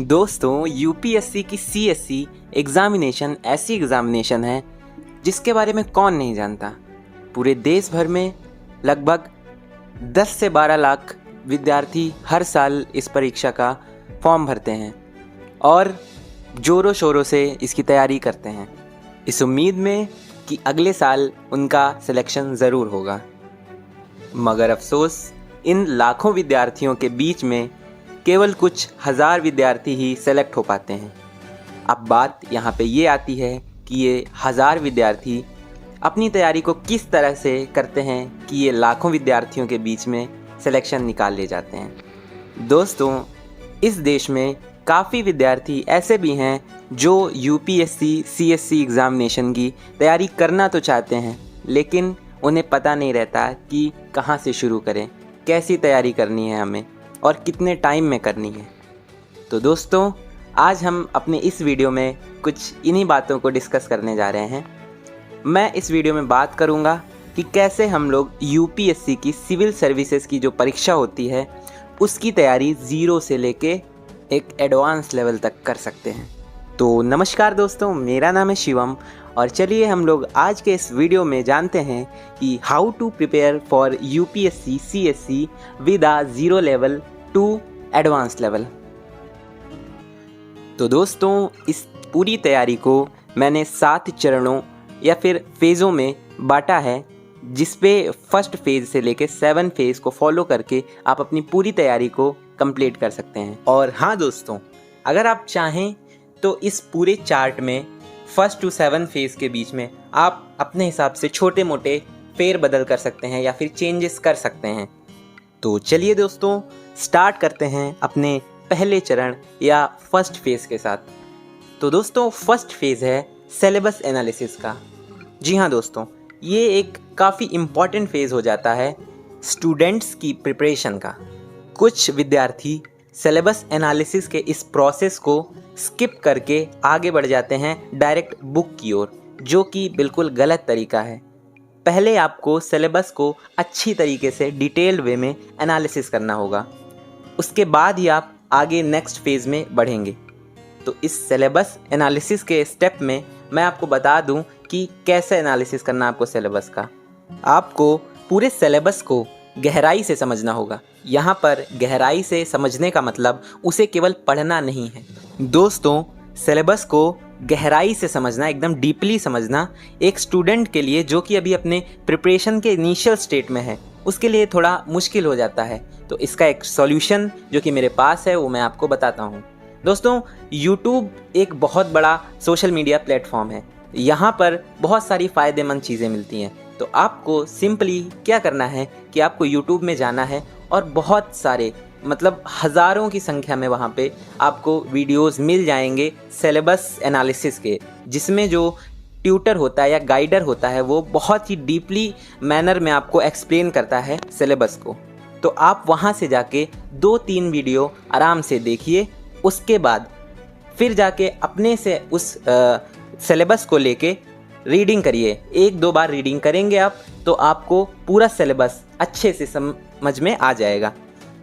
दोस्तों, यूपीएससी की CSC examination ऐसी एग्ज़ामिनेशन है जिसके बारे में कौन नहीं जानता। पूरे देश भर में लगभग 10 से 12 लाख विद्यार्थी हर साल इस परीक्षा का फॉर्म भरते हैं और ज़ोरों शोरों से इसकी तैयारी करते हैं, इस उम्मीद में कि अगले साल उनका सिलेक्शन ज़रूर होगा। मगर अफसोस, इन लाखों विद्यार्थियों के बीच में केवल कुछ हज़ार विद्यार्थी ही सेलेक्ट हो पाते हैं। अब बात यहाँ पे ये आती है कि ये हज़ार विद्यार्थी अपनी तैयारी को किस तरह से करते हैं कि ये लाखों विद्यार्थियों के बीच में सिलेक्शन निकाल ले जाते हैं। दोस्तों, इस देश में काफ़ी विद्यार्थी ऐसे भी हैं जो यूपीएससी सीएससी एग्ज़ामिनेशन की तैयारी करना तो चाहते हैं, लेकिन उन्हें पता नहीं रहता कि कहाँ से शुरू करें, कैसी तैयारी करनी है हमें और कितने टाइम में करनी है। तो दोस्तों, आज हम अपने इस वीडियो में कुछ इन्हीं बातों को डिस्कस करने जा रहे हैं। मैं इस वीडियो में बात करूंगा कि कैसे हम लोग यूपीएससी की सिविल सर्विसेज की जो परीक्षा होती है उसकी तैयारी ज़ीरो से लेके एक एडवांस लेवल तक कर सकते हैं। तो नमस्कार दोस्तों, मेरा नाम है शिवम और चलिए हम लोग आज के इस वीडियो में जानते हैं कि how to prepare for UPSC CSC with a zero level to advance level. तो दोस्तों, इस पूरी तैयारी को मैंने 7 चरणों या फिर फेज़ों में बांटा है, जिस पे फर्स्ट फेज़ से लेके 7 फेज़ को फॉलो करके आप अपनी पूरी तैयारी को कंप्लीट कर सकते हैं। और हाँ दोस्तों, अगर आप चाहें तो इस पूरे चार्ट में फर्स्ट टू 7 फेज़ के बीच में आप अपने हिसाब से छोटे मोटे फेर बदल कर सकते हैं या फिर चेंजेस कर सकते हैं। तो चलिए दोस्तों, स्टार्ट करते हैं अपने पहले चरण या फर्स्ट फेज़ के साथ। तो दोस्तों, फर्स्ट फेज़ है सिलेबस एनालिसिस का। जी हाँ दोस्तों, ये एक काफ़ी इम्पॉर्टेंट फेज़ हो जाता है स्टूडेंट्स की प्रिपरेशन का। कुछ विद्यार्थी सिलेबस एनालिसिस के इस प्रोसेस को स्किप करके आगे बढ़ जाते हैं डायरेक्ट बुक की ओर, जो कि बिल्कुल गलत तरीका है। पहले आपको सिलेबस को अच्छी तरीके से डिटेल्ड वे में एनालिसिस करना होगा, उसके बाद ही आप आगे नेक्स्ट फेज़ में बढ़ेंगे। तो इस सिलेबस एनालिसिस के स्टेप में मैं आपको बता दूं कि कैसे एनालिसिस करना आपको सिलेबस का। आपको पूरे सिलेबस को गहराई से समझना होगा। यहाँ पर गहराई से समझने का मतलब उसे केवल पढ़ना नहीं है दोस्तों। सिलेबस को गहराई से समझना, एकदम डीपली समझना एक स्टूडेंट के लिए जो कि अभी अपने प्रिपरेशन के इनिशियल स्टेट में है, उसके लिए थोड़ा मुश्किल हो जाता है। तो इसका एक सॉल्यूशन जो कि मेरे पास है वो मैं आपको बताता हूँ। दोस्तों, यूट्यूब एक बहुत बड़ा सोशल मीडिया प्लेटफॉर्म है। यहाँ पर बहुत सारी फ़ायदेमंद चीज़ें मिलती हैं। तो आपको सिंपली क्या करना है कि आपको यूट्यूब में जाना है और बहुत सारे मतलब हज़ारों की संख्या में वहाँ पे आपको वीडियोस मिल जाएंगे सिलेबस एनालिसिस के, जिसमें जो ट्यूटर होता है या गाइडर होता है वो बहुत ही डीपली मैनर में आपको एक्सप्लेन करता है सिलेबस को। तो आप वहाँ से जाके 2-3 वीडियो आराम से देखिए, उसके बाद फिर जाके अपने से उस सिलेबस को लेके रीडिंग करिए। 1-2 बार रीडिंग करेंगे आप तो आपको पूरा सिलेबस अच्छे से समझ में आ जाएगा।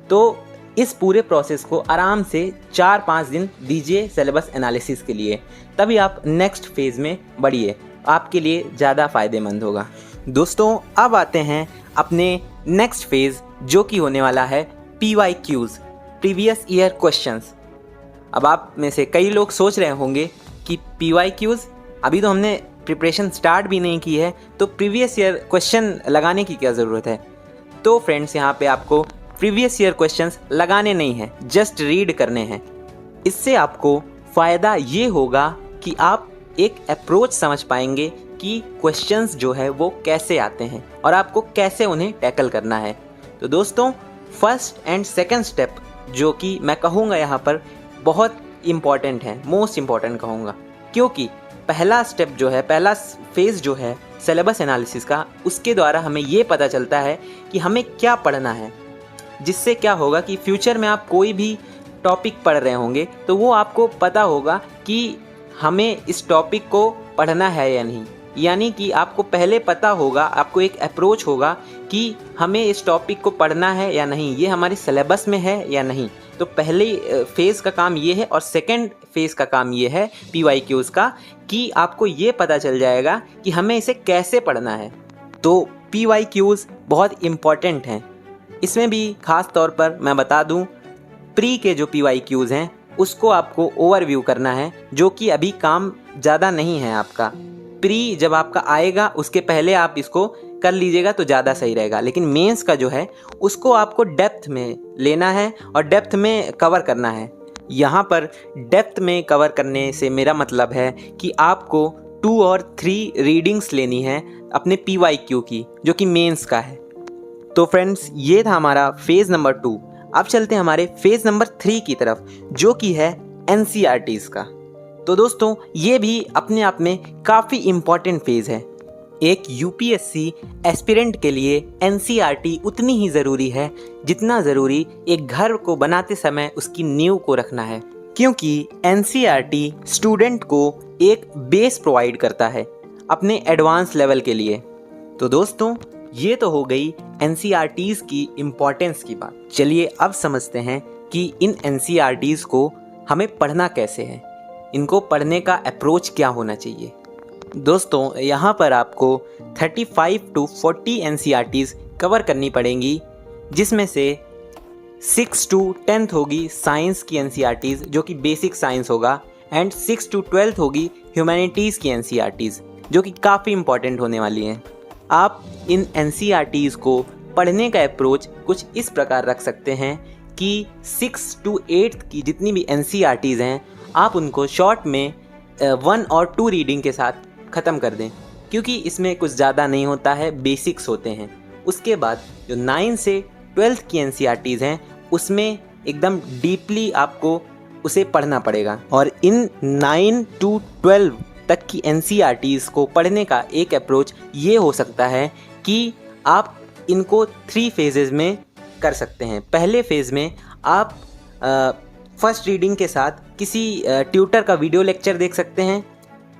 तो इस पूरे प्रोसेस को आराम से 4-5 दिन दीजिए सिलेबस एनालिसिस के लिए, तभी आप नेक्स्ट फेज़ में बढ़िए, आपके लिए ज़्यादा फ़ायदेमंद होगा। दोस्तों, अब आते हैं अपने नेक्स्ट फेज़ जो कि होने वाला है PYQs, प्रीवियस ईयर क्वेश्चंस। अब आप में से कई लोग सोच रहे होंगे कि PYQs, अभी तो हमने प्रिपरेशन स्टार्ट भी नहीं की है, तो प्रीवियस ईयर क्वेश्चन लगाने की क्या ज़रूरत है। तो फ्रेंड्स, यहाँ पे आपको प्रीवियस ईयर क्वेश्चंस लगाने नहीं हैं, जस्ट रीड करने हैं। इससे आपको फ़ायदा ये होगा कि आप एक अप्रोच समझ पाएंगे कि क्वेश्चंस जो है वो कैसे आते हैं और आपको कैसे उन्हें टैकल करना है। तो दोस्तों, फर्स्ट एंड सेकंड स्टेप जो कि मैं कहूँगा यहाँ पर बहुत इम्पॉर्टेंट है, मोस्ट इम्पॉर्टेंट कहूँगा, क्योंकि पहला स्टेप जो है, पहला फेज़ जो है सिलेबस एनालिसिस का, उसके द्वारा हमें ये पता चलता है कि हमें क्या पढ़ना है, जिससे क्या होगा कि फ्यूचर में आप कोई भी टॉपिक पढ़ रहे होंगे तो वो आपको पता होगा कि हमें इस टॉपिक को पढ़ना है या नहीं। यानी कि आपको पहले पता होगा, आपको एक अप्रोच होगा कि हमें इस टॉपिक को पढ़ना है या नहीं, ये हमारे सिलेबस में है या नहीं। तो पहले फेज़ का काम ये है और सेकंड फेज़ का काम ये है PYQs का, कि आपको ये पता चल जाएगा कि हमें इसे कैसे पढ़ना है। तो PYQs बहुत इम्पॉर्टेंट हैं। इसमें भी ख़ास तौर पर मैं बता दूं, प्री के जो PYQs हैं उसको आपको ओवरव्यू करना है, जो कि अभी काम ज़्यादा नहीं है आपका। प्री जब आपका आएगा उसके पहले आप इसको कर लीजिएगा तो ज़्यादा सही रहेगा, लेकिन मेंस का जो है उसको आपको डेप्थ में लेना है और डेप्थ में कवर करना है। यहाँ पर डेप्थ में कवर करने से मेरा मतलब है कि आपको 2 और 3 रीडिंग्स लेनी है अपने PYQ की, जो कि मेंस का है। तो फ्रेंड्स, ये था हमारा फेज़ नंबर 2। अब चलते हैं हमारे फेज़ नंबर 3 की तरफ, जो कि है NCERTs का। तो दोस्तों, ये भी अपने आप में काफ़ी इम्पॉर्टेंट फेज़ है। एक UPSC एस्पिरेंट के लिए NCERT उतनी ही ज़रूरी है जितना ज़रूरी एक घर को बनाते समय उसकी नींव को रखना है, क्योंकि NCERT स्टूडेंट को एक बेस प्रोवाइड करता है अपने एडवांस लेवल के लिए। तो दोस्तों, ये तो हो गई NCERTs की इम्पोर्टेंस की बात। चलिए अब समझते हैं कि इन NCERTs को हमें पढ़ना कैसे है, इनको पढ़ने का अप्रोच क्या होना चाहिए। दोस्तों, यहाँ पर आपको 35 to 40 NCERTs कवर करनी पड़ेंगी, जिसमें से 6 to 10th होगी साइंस की NCERTs, जो कि बेसिक साइंस होगा, एंड 6 to 12th होगी ह्यूमैनिटीज़ की NCERTs, जो कि काफ़ी इंपॉर्टेंट होने वाली हैं। आप इन NCERTs को पढ़ने का अप्रोच कुछ इस प्रकार रख सकते हैं कि 6 to 8th की जितनी भी NCERTs हैं आप उनको शॉर्ट में 1 और 2 रीडिंग के साथ ख़त्म कर दें, क्योंकि इसमें कुछ ज़्यादा नहीं होता है, बेसिक्स होते हैं। उसके बाद जो 9 से 12th की NCERTs हैं उसमें एकदम डीपली आपको उसे पढ़ना पड़ेगा। और इन 9 to 12 तक की NCERTs को पढ़ने का एक अप्रोच ये हो सकता है कि आप इनको 3 फेजेज़ में कर सकते हैं। पहले फेज़ में आप फर्स्ट रीडिंग के साथ किसी ट्यूटर का वीडियो लेक्चर देख सकते हैं।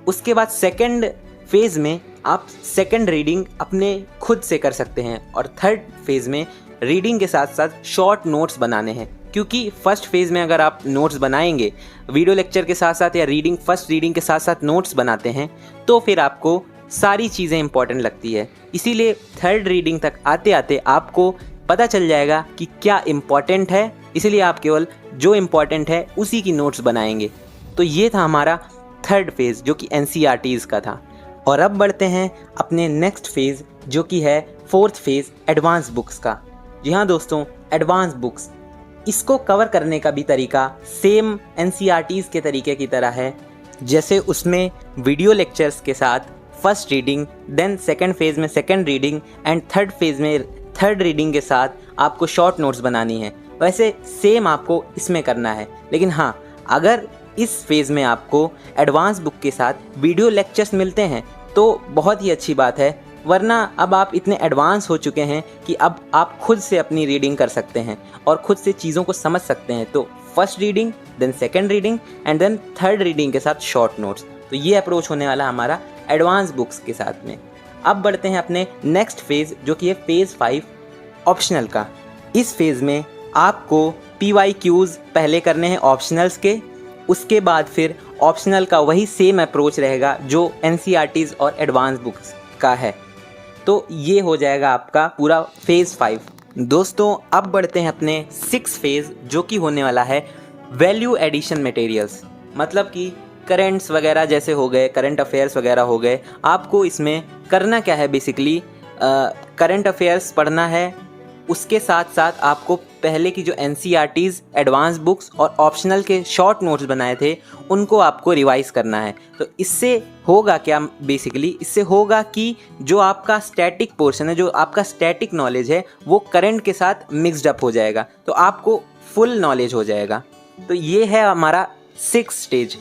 उसके बाद सेकंड फेज़ में आप सेकंड रीडिंग अपने खुद से कर सकते हैं, और थर्ड फेज़ में रीडिंग के साथ साथ शॉर्ट नोट्स बनाने हैं, क्योंकि फर्स्ट फेज़ में अगर आप नोट्स बनाएंगे वीडियो लेक्चर के साथ साथ या फर्स्ट रीडिंग के साथ साथ नोट्स बनाते हैं तो फिर आपको सारी चीज़ें इंपॉर्टेंट लगती है। इसीलिए थर्ड रीडिंग तक आते आते आपको पता चल जाएगा कि क्या इम्पॉर्टेंट है, इसीलिए आप केवल जो इम्पॉर्टेंट है उसी की नोट्स बनाएंगे। तो ये था हमारा थर्ड फेज़, जो कि NCERTs का था। और अब बढ़ते हैं अपने नेक्स्ट फेज़, जो कि है फोर्थ फेज़, एडवांस बुक्स का। जी हाँ दोस्तों, एडवांस बुक्स, इसको कवर करने का भी तरीका सेम NCERTs के तरीके की तरह है। जैसे उसमें वीडियो लेक्चर्स के साथ first reading, then second phase में second reading, and third phase में थर्ड रीडिंग के साथ आपको शॉर्ट नोट्स बनानी है, वैसे सेम आपको इसमें करना है। लेकिन हाँ, अगर इस फेज़ में आपको एडवांस बुक के साथ वीडियो लेक्चर्स मिलते हैं तो बहुत ही अच्छी बात है, वरना अब आप इतने एडवांस हो चुके हैं कि अब आप खुद से अपनी रीडिंग कर सकते हैं और खुद से चीज़ों को समझ सकते हैं। तो first reading, then second reading, and then third reading के साथ शॉर्ट नोट्स। तो ये अप्रोच होने वाला हमारा एडवांस बुक्स के साथ में। अब बढ़ते हैं अपने नेक्स्ट फेज़, जो कि है फेज़ 5, ऑप्शनल का। इस फेज़ में आपको PYQs पहले करने हैं ऑप्शनल्स के, उसके बाद फिर ऑप्शनल का वही सेम अप्रोच रहेगा जो NCERTs और एडवांस बुक्स का है। तो ये हो जाएगा आपका पूरा फेज़ 5। दोस्तों, अब बढ़ते हैं अपने 6th फेज़, जो कि होने वाला है वैल्यू एडिशन मटेरियल्स। मतलब कि करेंट्स वगैरह जैसे हो गए, करंट अफेयर्स वगैरह हो गए। आपको इसमें करना क्या है, बेसिकली करंट अफेयर्स पढ़ना है, उसके साथ साथ आपको पहले की जो NCERTs, एडवांस बुक्स और ऑप्शनल के शॉर्ट नोट्स बनाए थे उनको आपको रिवाइज़ करना है। तो इससे होगा क्या, बेसिकली इससे होगा कि जो आपका स्टैटिक पोर्शन है, जो आपका स्टैटिक नॉलेज है, वो करंट के साथ मिक्सड अप हो जाएगा, तो आपको फुल नॉलेज हो जाएगा। तो ये है हमारा 6th स्टेज।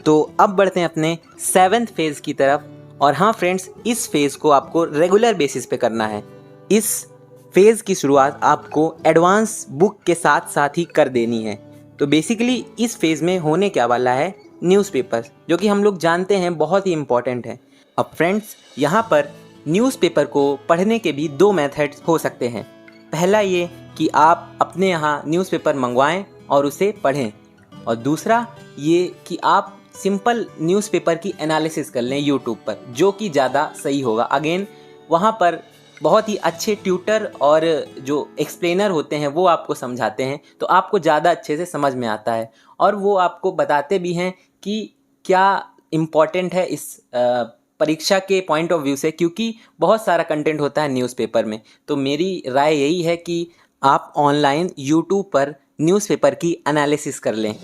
तो अब बढ़ते हैं अपने 7th फेज़ की तरफ। और हाँ फ्रेंड्स, इस फेज़ को आपको रेगुलर बेसिस पे करना है। इस फेज़ की शुरुआत आपको एडवांस बुक के साथ साथ ही कर देनी है। तो बेसिकली इस फेज़ में होने क्या वाला है, न्यूज़पेपर्स, जो कि हम लोग जानते हैं बहुत ही इम्पॉर्टेंट है। अब फ्रेंड्स, यहाँ पर न्यूज़पेपर को पढ़ने के भी 2 मेथड्स हो सकते हैं। पहला ये कि आप अपने यहाँ न्यूज़पेपर मंगवाएं और उसे पढ़ें। और दूसरा ये कि आप सिंपल न्यूज़पेपर की एनालिसिस कर लें यूट्यूब पर, जो कि ज़्यादा सही होगा। अगेन वहाँ पर बहुत ही अच्छे ट्यूटर और जो एक्सप्लेनर होते हैं वो आपको समझाते हैं, तो आपको ज़्यादा अच्छे से समझ में आता है। और वो आपको बताते भी हैं कि क्या इम्पॉर्टेंट है इस परीक्षा के पॉइंट ऑफ व्यू से, क्योंकि बहुत सारा कंटेंट होता है न्यूज़पेपर में। तो मेरी राय यही है कि आप ऑनलाइन यूट्यूब पर न्यूज़पेपर की एनालिसिस कर लें।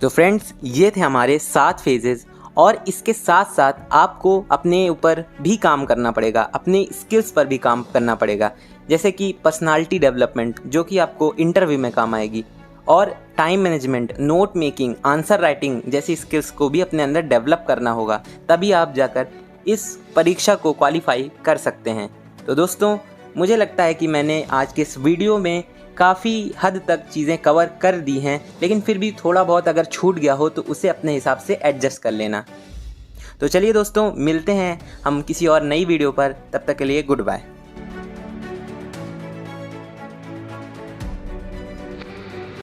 तो फ्रेंड्स, ये थे हमारे 7 फेजेस, और इसके साथ साथ आपको अपने ऊपर भी काम करना पड़ेगा, अपने स्किल्स पर भी काम करना पड़ेगा, जैसे कि पर्सनालिटी डेवलपमेंट, जो कि आपको इंटरव्यू में काम आएगी, और time management, note making, answer writing जैसी स्किल्स को भी अपने अंदर डेवलप करना होगा, तभी आप जाकर इस परीक्षा को क्वालिफाई कर सकते हैं। तो दोस्तों, मुझे लगता है कि मैंने आज के इस वीडियो में काफ़ी हद तक चीज़ें कवर कर दी हैं, लेकिन फिर भी थोड़ा बहुत अगर छूट गया हो तो उसे अपने हिसाब से एडजस्ट कर लेना। तो चलिए दोस्तों, मिलते हैं हम किसी और नई वीडियो पर, तब तक के लिए गुड बाय।